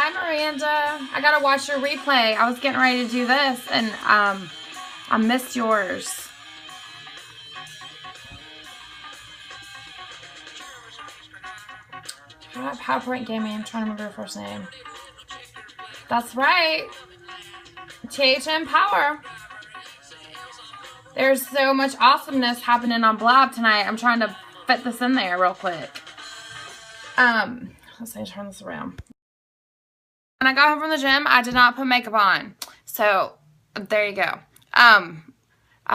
Hi, Miranda. I gotta watch your replay. I was getting ready to do this, and I missed yours. PowerPoint Gaming. I'm trying to remember her first name. That's right. THM Power. There's so much awesomeness happening on Blab tonight. I'm trying to fit this in there real quick. Let's see, turn this around. When I got home from the gym, I did not put makeup on. So, there you go. I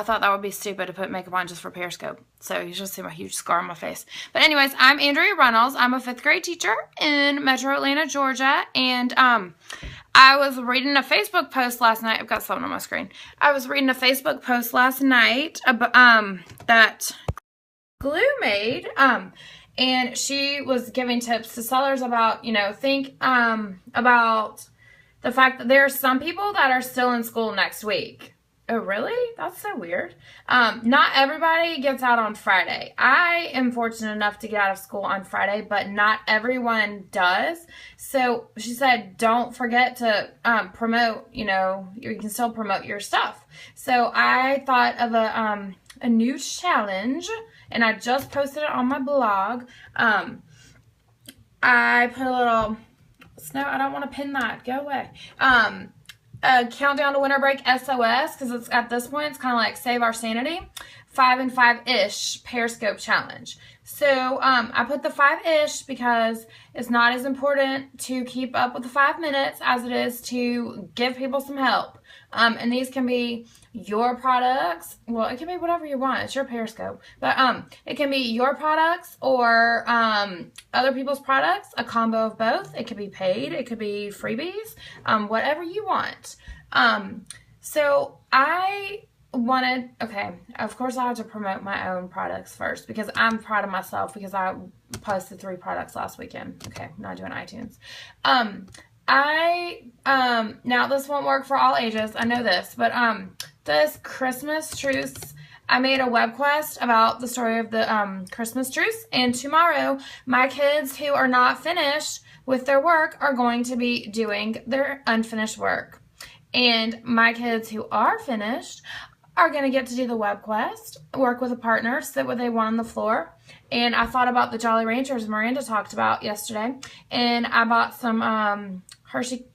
thought that would be stupid to put makeup on just for Periscope. So, you should see my huge scar on my face. But anyways, I'm Andrea Runnels. I'm a 5th grade teacher in Metro Atlanta, Georgia. And, I was reading a Facebook post last night. I've got something on my screen. I was reading a Facebook post last night about, that Glue made. And she was giving tips to sellers about, you know, think about the fact that there are some people that are still in school next week. Oh, really? That's so weird. Not everybody gets out on Friday. I am fortunate enough to get out of school on Friday, but not everyone does. So she said, don't forget to promote, you know, you can still promote your stuff. So I thought of a new challenge, and I just posted it on my blog. I put a little, no, I don't want to pin that. Go away. A countdown to winter break SOS, because it's at this point, it's kind of like Save Our Sanity. 5 and 5-ish Periscope challenge. So I put the 5-ish because it's not as important to keep up with the 5 minutes as it is to give people some help. And these can be your products. Well, it can be whatever you want. It's your Periscope. But it can be your products or other people's products, a combo of both. It could be paid. It could be freebies, whatever you want. So I wanted, okay, of course I have to promote my own products first because I'm proud of myself because I posted 3 products last weekend. Okay, I'm not doing iTunes. Now this won't work for all ages, I know this, but this Christmas truce, I made a web quest about the story of the Christmas truce, and tomorrow my kids who are not finished with their work are going to be doing their unfinished work. And my kids who are finished are going to get to do the web quest, work with a partner, sit what they want on the floor. And I thought about the Jolly Ranchers Miranda talked about yesterday, and I bought some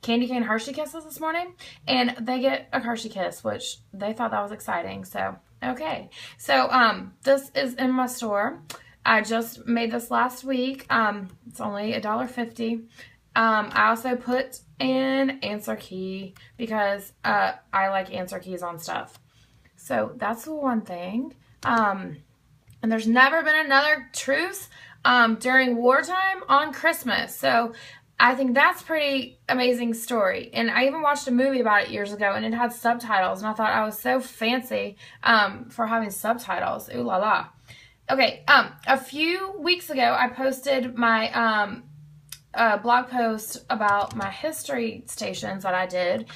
candy cane Hershey Kisses this morning, and they get a Hershey Kiss, which they thought that was exciting. So, okay. So, this is in my store. I just made this last week. It's only $1.50. I also put in answer key because I like answer keys on stuff. So that's the one thing. And there's never been another truce during wartime on Christmas. So I think that's a pretty amazing story. And I even watched a movie about it years ago, and it had subtitles. And I thought I was so fancy for having subtitles. Ooh la la. Okay, a few weeks ago, I posted my blog post about my history stations that I did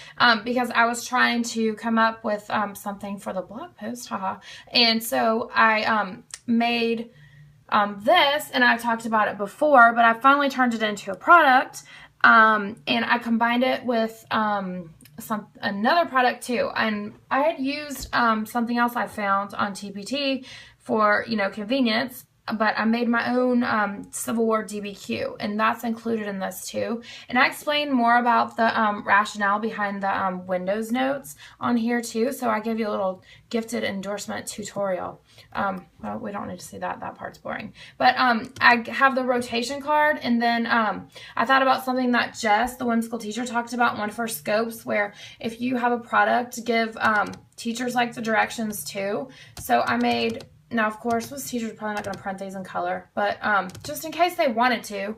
because I was trying to come up with something for the blog post, haha. And so I made this, and I talked about it before, but I finally turned it into a product, and I combined it with another product too. And I had used something else I found on TPT for, you know, convenience, but I made my own Civil War DBQ, and that's included in this too. And I explained more about the rationale behind the Windows notes on here too, so I give you a little gifted endorsement tutorial. Well, we don't need to see that. That part's boring. But I have the rotation card, and then I thought about something that Jess, the whimsical teacher, talked about in one of her scopes, where if you have a product, give teachers like the directions too. So I made... Now, of course, most teachers are probably not going to print these in color, but just in case they wanted to,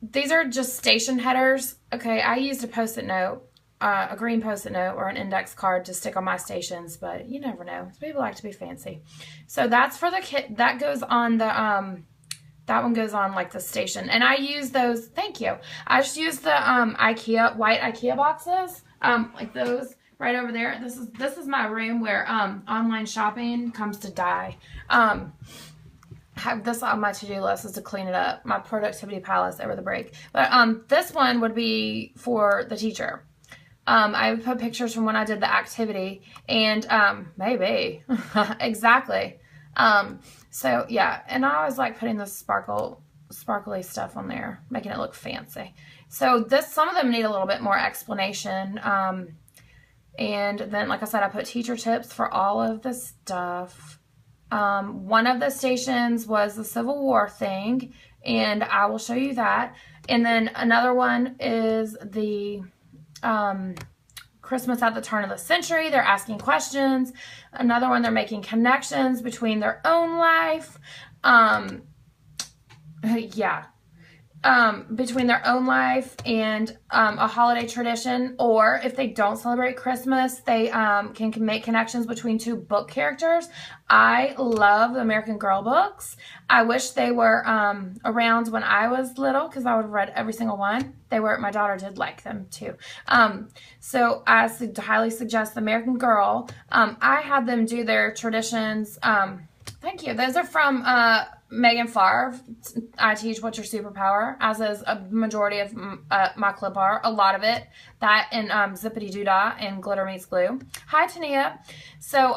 these are just station headers. Okay, I used a Post-it note, a green Post-it note or an index card to stick on my stations, but you never know. People like to be fancy. So that's for the kit. That goes on the, that one goes on like the station. And I use those, thank you. I just use the IKEA, white IKEA boxes, like those. Right over there. This is my room where online shopping comes to die. have this on my to-do list is to clean it up, my productivity palace over the break. But this one would be for the teacher. I put pictures from when I did the activity, and maybe exactly. So yeah, and I always like putting the sparkly stuff on there, making it look fancy. So some of them need a little bit more explanation. And then, like I said, I put teacher tips for all of the stuff. One of the stations was the Civil War thing, and I will show you that. And then another one is the Christmas at the turn of the century. They're asking questions. Another one, they're making connections between their own life. Between their own life and a holiday tradition, or if they don't celebrate Christmas, they can make connections between two book characters. I love the American Girl books. I wish they were around when I was little, because I would have read every single one. My daughter did like them too. So I highly suggest the American Girl. I had them do their traditions. Thank you. Those are from Megan Favre. I teach What's Your Superpower, as is a majority of my clip art. A lot of it. That and Zippity Doodah and Glitter Meets Glue. Hi, Tania. So,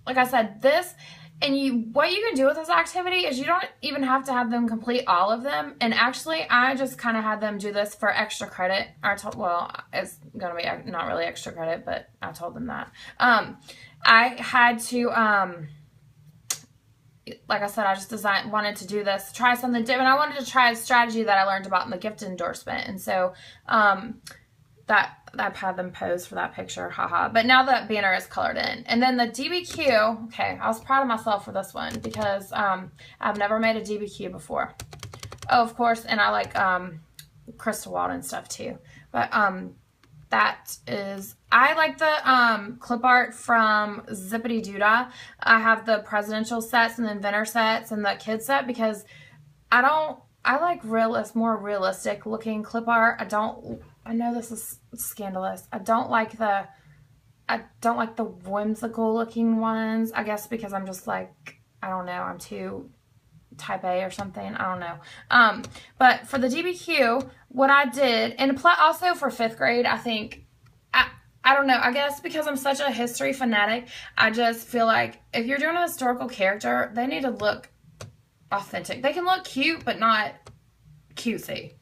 like I said, this, and what you can do with this activity is you don't even have to have them complete all of them. And actually, I just kind of had them do this for extra credit. Well, it's going to be not really extra credit, but I told them that. I had to... like I said, I just wanted to do this, try something different. I wanted to try a strategy that I learned about in the gift endorsement. And so that I've had them pose for that picture, haha. But now that banner is colored in. And then the DBQ, okay, I was proud of myself for this one because I've never made a DBQ before. Oh, of course, and I like Crystal Walden stuff too. But I like the clip art from Zippity Doodah. I have the presidential sets and the inventor sets and the kid set because I like more realistic looking clip art. I know this is scandalous. I don't like the whimsical looking ones. I guess because I'm just like, I don't know, I'm too type A or something. I don't know. But for the DBQ, what I did, and also for 5th grade, I think, I don't know, I guess because I'm such a history fanatic, I just feel like if you're doing a historical character, they need to look authentic. They can look cute, but not cutesy.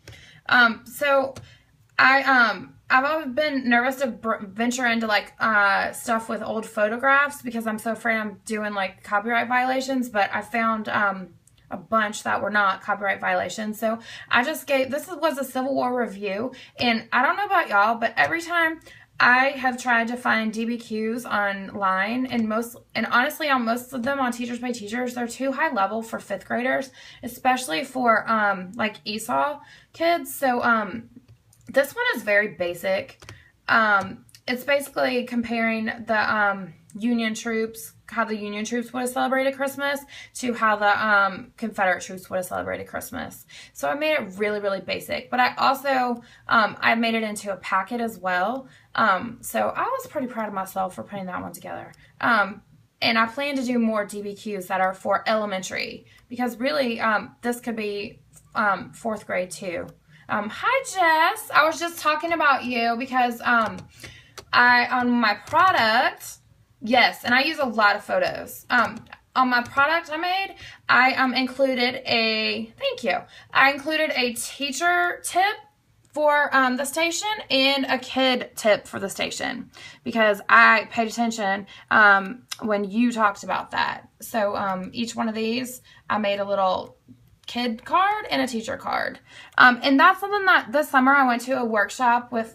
So I've always been nervous to venture into like stuff with old photographs because I'm so afraid I'm doing like copyright violations, but I found a bunch that were not copyright violations. So I just this was a Civil War review, and I don't know about y'all, but every time I have tried to find DBQs online, and honestly on most of them on Teachers Pay Teachers, they're too high level for 5th graders, especially for like ESOL kids. So this one is very basic. It's basically comparing the Union troops, how the Union troops would have celebrated Christmas to how the Confederate troops would have celebrated Christmas. So I made it really, really basic. But I also, I made it into a packet as well. So I was pretty proud of myself for putting that one together. And I plan to do more DBQs that are for elementary. Because really, this could be 4th grade too. Hi, Jess. I was just talking about you because on my product... Yes, and I use a lot of photos. On my product I made, I included I included a teacher tip for the station and a kid tip for the station because I paid attention when you talked about that. So each one of these, I made a little kid card and a teacher card. And that's something that this summer I went to a workshop with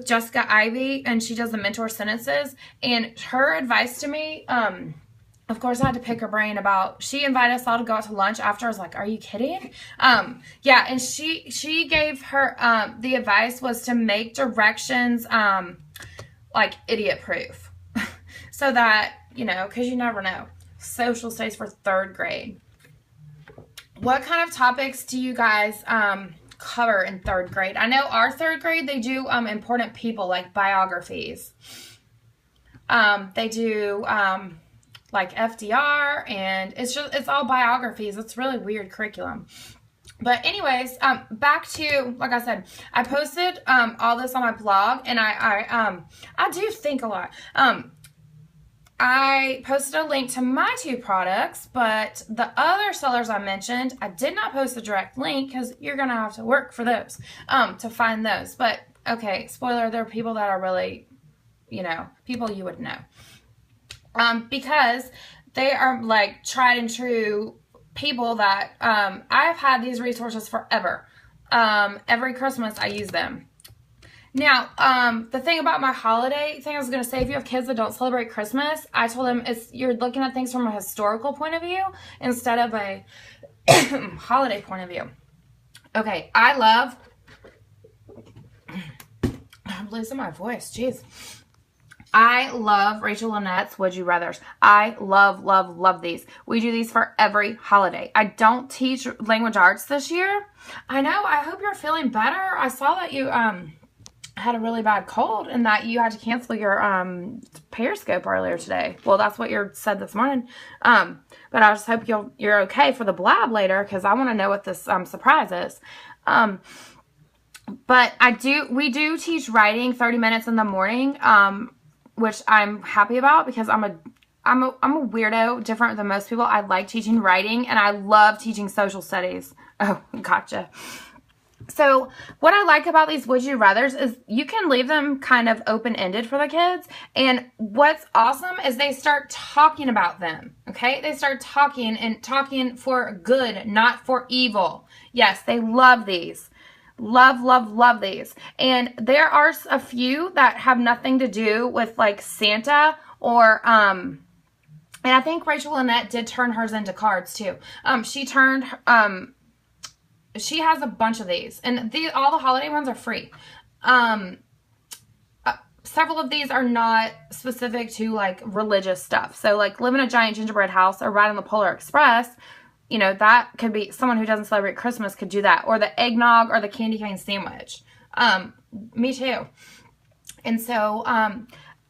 Jessica Ivy, and she does the mentor sentences, and her advice to me, of course I had to pick her brain about, she invited us all to go out to lunch after. I was like, are you kidding? Yeah, and she gave her, the advice was to make directions, like idiot proof. So that, because you never know. Social studies for 3rd grade. What kind of topics do you guys, cover in 3rd grade? I know our 3rd grade, they do important people like biographies. They do like FDR, and it's all biographies. It's really weird curriculum. But anyways, back to, like I said, I posted all this on my blog, and I do think a lot. I posted a link to my 2 products, but the other sellers I mentioned, I did not post a direct link because you're going to have to work for those, to find those. But, okay, spoiler, there are people that are really, you know, people you would know. Because they are, like, tried and true people that, I've had these resources forever. Every Christmas I use them. Now, the thing about my holiday thing, I was going to say, if you have kids that don't celebrate Christmas, I told them you're looking at things from a historical point of view instead of a holiday point of view. Okay, I'm losing my voice, jeez. I love Rachel Lynette's Would You Rathers. I love, love, love these. We do these for every holiday. I don't teach language arts this year. I know, I hope you're feeling better. I saw that you, had a really bad cold and that you had to cancel your Periscope earlier today. Well, that's what you said this morning. But I just hope you're okay for the blab later, because I want to know what this surprise is. But we do teach writing 30 minutes in the morning, which I'm happy about because I'm a weirdo, different than most people. I like teaching writing, and I love teaching social studies. Oh, gotcha. So what I like about these Would You Rathers is you can leave them kind of open-ended for the kids. And what's awesome is they start talking about them, okay? They start talking for good, not for evil. Yes, they love these. Love, love, love these. And there are a few that have nothing to do with like Santa or, and I think Rachel Lynette did turn hers into cards too. She has a bunch of these, and all the holiday ones are free. Several of these are not specific to like religious stuff. So like live in a giant gingerbread house or ride on the Polar Express, you know, that could be someone who doesn't celebrate Christmas could do that, or the eggnog or the candy cane sandwich. Me too. And so,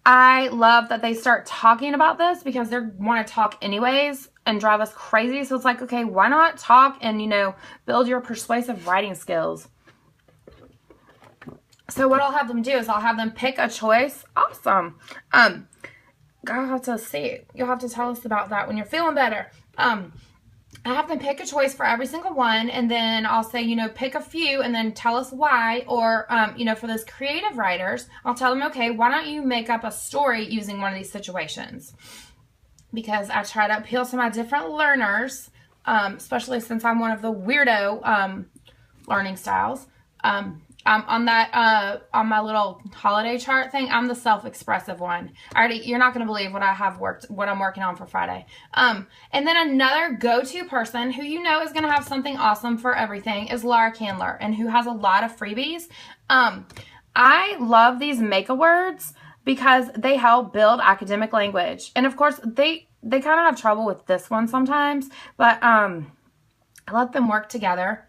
I love that they start talking about this because they want to talk anyways and drive us crazy. So it's like, okay, why not talk and, you know, build your persuasive writing skills. So what I'll have them do is I'll have them pick a choice. Awesome. I'll have to see. You'll have to tell us about that when you're feeling better. I have them pick a choice for every single one, and then I'll say, you know, pick a few and then tell us why. Or, you know, for those creative writers, I'll tell them, okay, why don't you make up a story using one of these situations? Because I try to appeal to my different learners, especially since I'm one of the weirdo learning styles. On my little holiday chart thing, I'm the self-expressive one. You're not going to believe what I'm working on for Friday. And then another go-to person who you know is going to have something awesome for everything is Laura Candler, and who has a lot of freebies. I love these make-a-words because they help build academic language. And of course, they kind of have trouble with this one sometimes, but I let them work together.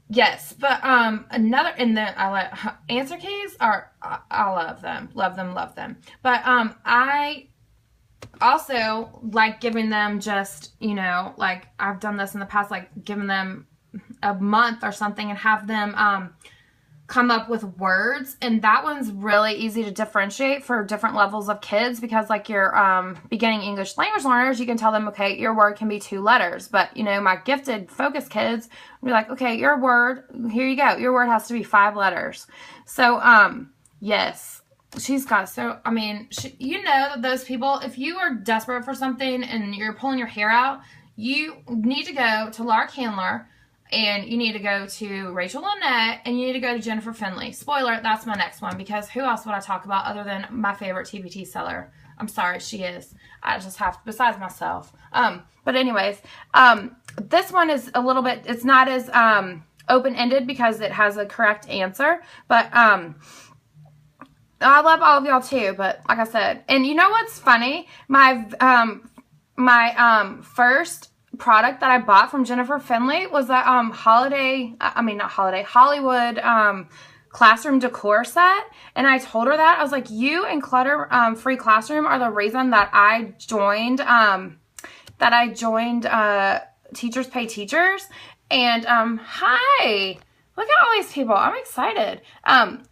Yes, but another, and then I like answer keys are, I love them. But I also like giving them just, you know, like I've done this in the past, like giving them a month or something and have them come up with words. And that one's really easy to differentiate for different levels of kids, because like your beginning English language learners, you can tell them, okay, your word can be 2 letters. But, you know, my gifted focus kids will be like, okay, your word, here you go. Your word has to be 5 letters. So, yes, she's got, so, I mean, you know that those people, if you are desperate for something and you're pulling your hair out, you need to go to Laura Candler, and you need to go to Rachel Lynette, and you need to go to Jennifer Finley. Spoiler, that's my next one, because who else would I talk about other than my favorite TPT seller? I'm sorry, she is. I just have to, besides myself. But anyways, this one is a little bit, it's not as open-ended because it has a correct answer. But I love all of y'all too, but like I said, and you know what's funny? My first product that I bought from Jennifer Finley was that Hollywood classroom decor set. And I told her that. I was like, you and Clutter Free Classroom are the reason that I joined Teachers Pay Teachers. And hi, look at all these people. I'm excited. And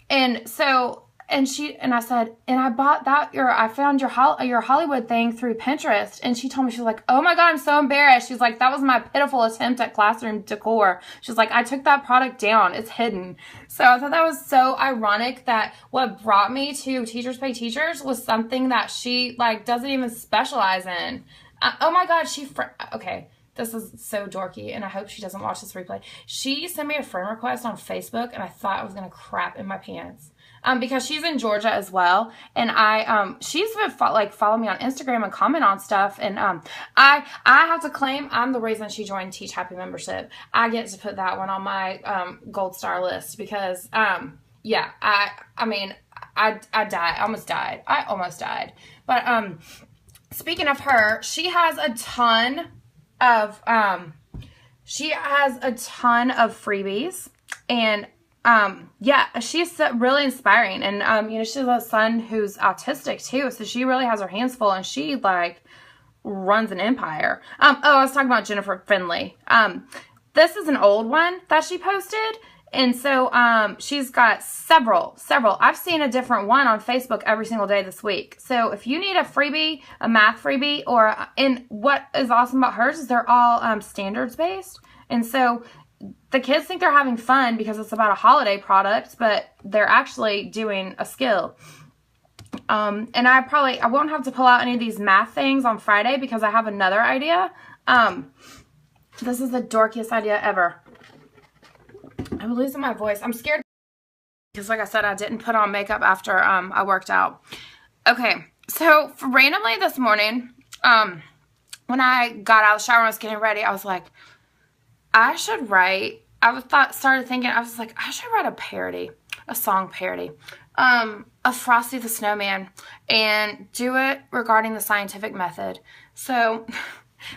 I said, and I bought I found your Hollywood thing through Pinterest. And she told me, she was like, oh my God, I'm so embarrassed. She's like, that was my pitiful attempt at classroom decor. She's like, I took that product down. It's hidden. So I thought that was so ironic that what brought me to Teachers Pay Teachers was something that she like doesn't even specialize in. Oh my God, okay. This is so dorky, and I hope she doesn't watch this replay. She sent me a friend request on Facebook, and I thought I was going to crap in my pants. Because she's in Georgia as well, and she's been follow me on Instagram and comment on stuff, and I have to claim I'm the reason she joined Teach Happy membership. I get to put that one on my gold star list because yeah, I almost died. But speaking of her, she has a ton of freebies, and yeah, she's really inspiring. And she has a son who's autistic too, so she really has her hands full, and she like runs an empire. I was talking about Jennifer Finley. This is an old one that she posted, and so she's got several. I've seen a different one on Facebook every single day this week. So if you need a freebie, a math freebie, and what is awesome about hers is they're all standards based, and so the kids think they're having fun because it's about a holiday product, but they're actually doing a skill. And I won't have to pull out any of these math things on Friday because I have another idea. This is the dorkiest idea ever. I'm losing my voice. I'm scared because, like I said, I didn't put on makeup after I worked out. Okay, so randomly this morning, when I got out of the shower and I was getting ready, I was like, I should write. I was like, I should write a song parody, of Frosty the Snowman, and do it regarding the scientific method. So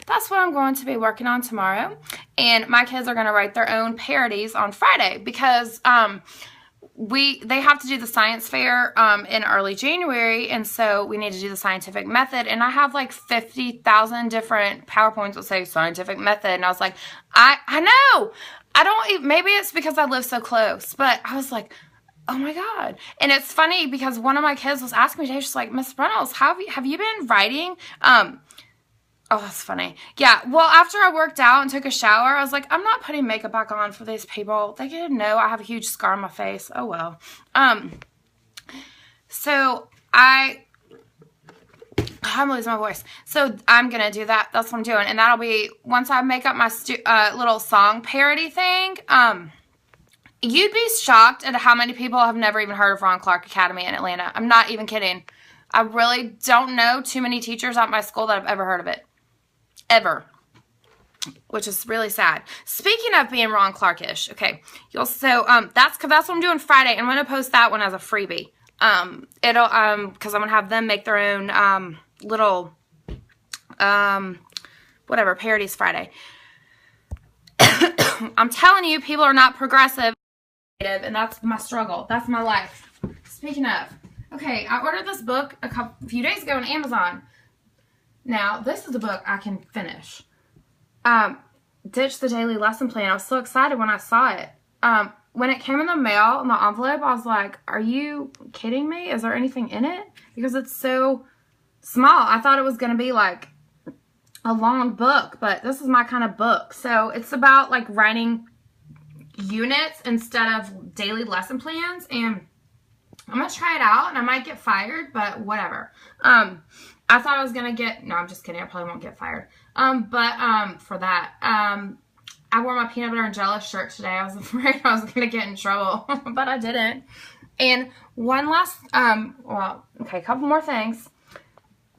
that's what I'm going to be working on tomorrow. And my kids are going to write their own parodies on Friday because they have to do the science fair in early January, and so we need to do the scientific method. And I have like 50,000 different PowerPoints that say scientific method, and I was like, I know. Maybe it's because I live so close, but I was like, oh my God. And it's funny because one of my kids was asking me today, she's like, Miss Reynolds, have you been writing? Oh, that's funny. Yeah, well, after I worked out and took a shower, I was like, I'm not putting makeup back on for these people. They didn't know I have a huge scar on my face. Oh, well. So I'm losing my voice. So I'm going to do that. That's what I'm doing. And that'll be, once I make up my little song parody thing, you'd be shocked at how many people have never even heard of Ron Clark Academy in Atlanta. I'm not even kidding. I really don't know too many teachers at my school that have ever heard of it. Ever. Which is really sad. Speaking of being Ron Clark-ish, okay. That's what I'm doing Friday. I'm going to post that one as a freebie. Because I'm going to have them make their own little whatever parodies Friday. I'm telling you, people are not progressive, and that's my struggle. That's my life. Speaking of, okay, I ordered this book a few days ago on Amazon. Now, this is the book I can finish. Ditch the Daily Lesson Plan. I was so excited when I saw it. When it came in the mail, in the envelope, I was like, are you kidding me? Is there anything in it? Because it's so small. I thought it was going to be like a long book, but this is my kind of book. So it's about like writing units instead of daily lesson plans, and I'm going to try it out, and I might get fired, but whatever. I thought I was going to get, no, I'm just kidding. I probably won't get fired. For that, I wore my peanut butter and jelly shirt today. I was afraid I was going to get in trouble, but I didn't. And one last, a couple more things.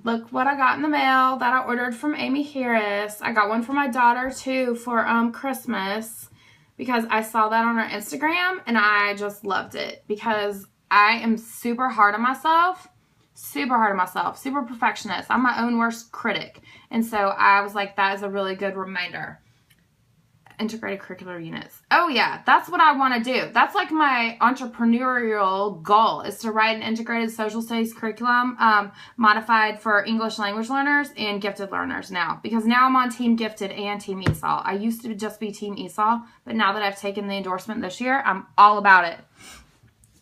Look what I got in the mail that I ordered from Amy Harris. I got one for my daughter, too, for Christmas, because I saw that on her Instagram, and I just loved it, because I am super hard on myself. Super perfectionist. I'm my own worst critic. And so I was like, that is a really good reminder. integrated curricular units. Oh yeah, that's what I want to do. That's like my entrepreneurial goal, is to write an integrated social studies curriculum modified for English language learners and gifted learners now. Because now I'm on Team Gifted and Team ESOL. I used to just be Team ESOL, but now that I've taken the endorsement this year, I'm all about it.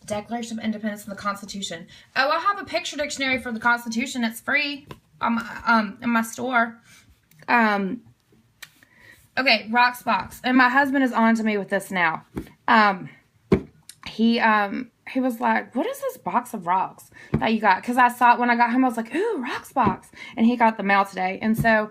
Declaration of Independence and the Constitution. Oh, I have a picture dictionary for the Constitution. It's free in my store. Okay, rocks box. And my husband is on to me with this now. He was like, what is this box of rocks that you got? Because I saw it when I got home. I was like, ooh, rocks box. And he got the mail today. And so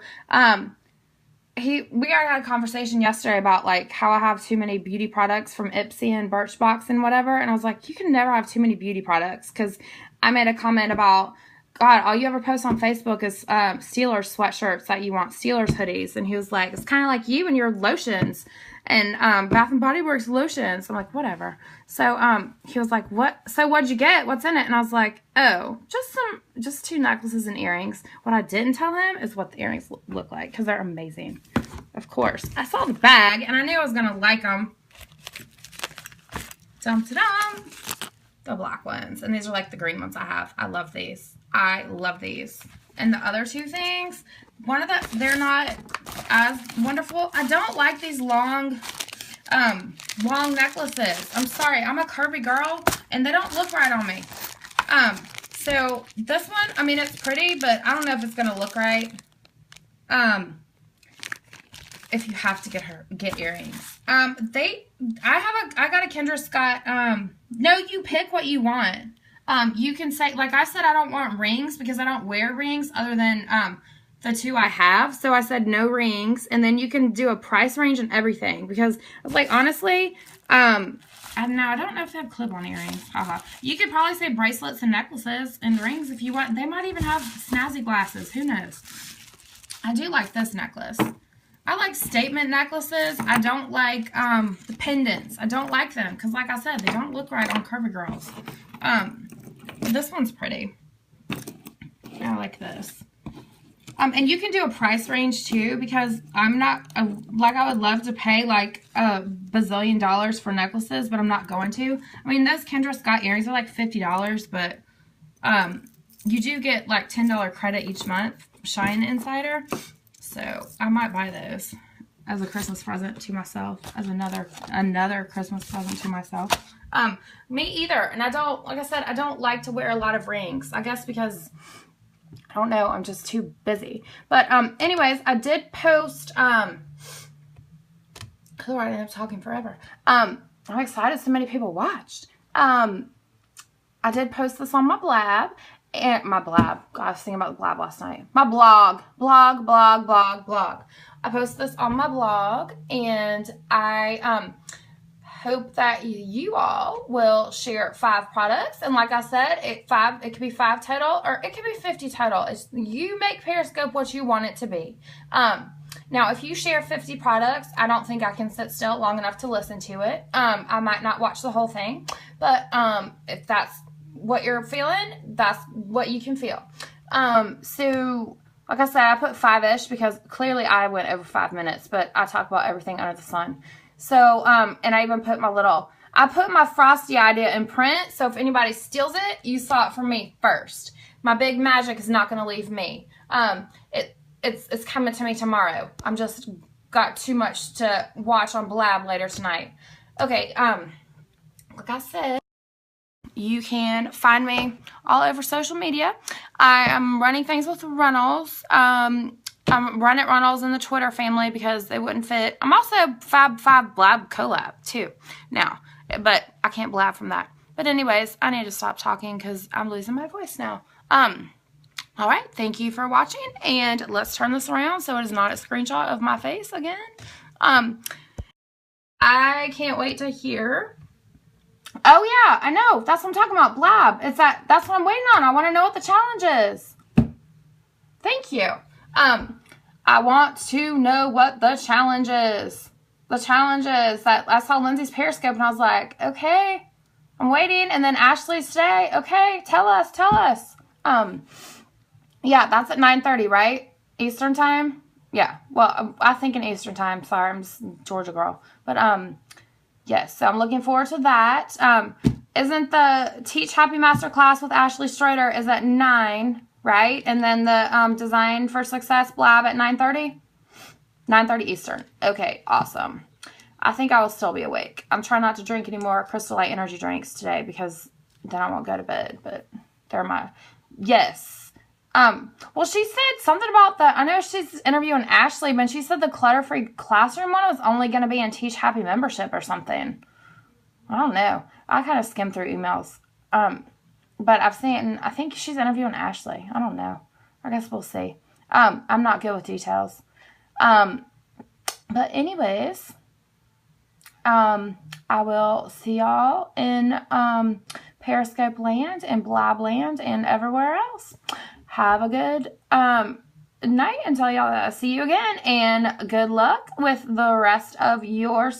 we already had a conversation yesterday about like how I have too many beauty products from Ipsy and Birchbox and whatever. And I was like, you can never have too many beauty products. Because I made a comment about, God, all you ever post on Facebook is Steelers sweatshirts that you want, Steelers hoodies. And he was like, it's kind of like you and your lotions and Bath & Body Works lotions. I'm like, whatever. So he was like, what? So what'd you get? What's in it? And I was like, oh, just 2 necklaces and earrings. What I didn't tell him is what the earrings look like, because they're amazing. Of course. I saw the bag, and I knew I was going to like them. Dum-ta-dum. The black ones. And these are like the green ones I have. I love these. I love these. And the other 2 things, they're not as wonderful. I don't like these long necklaces. I'm sorry. I'm a curvy girl, and they don't look right on me. So this one, I mean, it's pretty, but I don't know if it's going to look right. If you have to get earrings. I got a Kendra Scott, no, you pick what you want. You can say, like I said, I don't want rings because I don't wear rings other than the 2 I have. So I said no rings. And then you can do a price range and everything. Because I was like, honestly, I don't know if they have clip-on earrings. You could probably say bracelets and necklaces and rings if you want. They might even have snazzy glasses. Who knows? I do like this necklace. I like statement necklaces. I don't like the pendants. I don't like them because, like I said, they don't look right on curvy girls. This one's pretty. I like this. And you can do a price range too, because I'm not, like, I would love to pay like $1 bazillion for necklaces, but I'm not going to. I mean, those Kendra Scott earrings are like $50, but you do get like $10 credit each month, Shine Insider. So I might buy those as a Christmas present to myself, as another Christmas present to myself. Me either. And I don't, like I said, I don't like to wear a lot of rings. I guess because, I don't know, I'm just too busy. But anyways, I did post, who I ended up talking forever. I'm excited so many people watched. I did post this on my blab. And my blab. God, I was thinking about the blab last night. My blog. Blog. I posted this on my blog, and I hope that you all will share 5 products. And like I said, it could be 5 total, or it could be 50 total. You make Periscope what you want it to be. Now, if you share 50 products, I don't think I can sit still long enough to listen to it. I might not watch the whole thing, but if that's what you're feeling, that's what you can feel. So like I said, I put 5-ish because clearly I went over 5 minutes, but I talk about everything under the sun. So and I even put I put my Frosty idea in print, so if anybody steals it, you saw it from me first. My big magic is not going to leave me. It's coming to me tomorrow. I'm just got too much to watch on Blab later tonight. Okay, like I said, you can find me all over social media. I am running things with Runnels. I'm running Runnels in the Twitter family because they wouldn't fit. I'm also Fab5 Blab collab too now, but I can't blab from that. But anyways, I need to stop talking because I'm losing my voice now. All right, thank you for watching, and let's turn this around so it is not a screenshot of my face again. I can't wait to hear. Oh yeah, I know. That's what I'm talking about. Blab. That's what I'm waiting on. I want to know what the challenge is. Thank you. I want to know what the challenge is. The challenge is that I saw Lindsay's Periscope and I was like, okay, I'm waiting. And then Ashley's today. Okay, tell us. Yeah, that's at 9:30, right? Eastern time. Yeah, well, I think in Eastern time. Sorry, I'm just a Georgia girl. But, yes, so I'm looking forward to that. Isn't the Teach Happy Master class with Ashley Schroeder is at 9, right? And then the Design for Success Blab at 9:30? 9:30 Eastern. Okay, awesome. I think I will still be awake. I'm trying not to drink any more Crystal Light energy drinks today because then I won't go to bed. But they're my... Yes. Well, she said something about the... I know she's interviewing Ashley, but she said the Clutter-Free Classroom one was only going to be in Teach Happy membership or something. I don't know. I kind of skimmed through emails. But I've seen... I think she's interviewing Ashley. I don't know. I guess we'll see. I'm not good with details. But anyways... I will see y'all in Periscope land and Blab land and everywhere else. Have a good night until y'all see you again, and good luck with the rest of your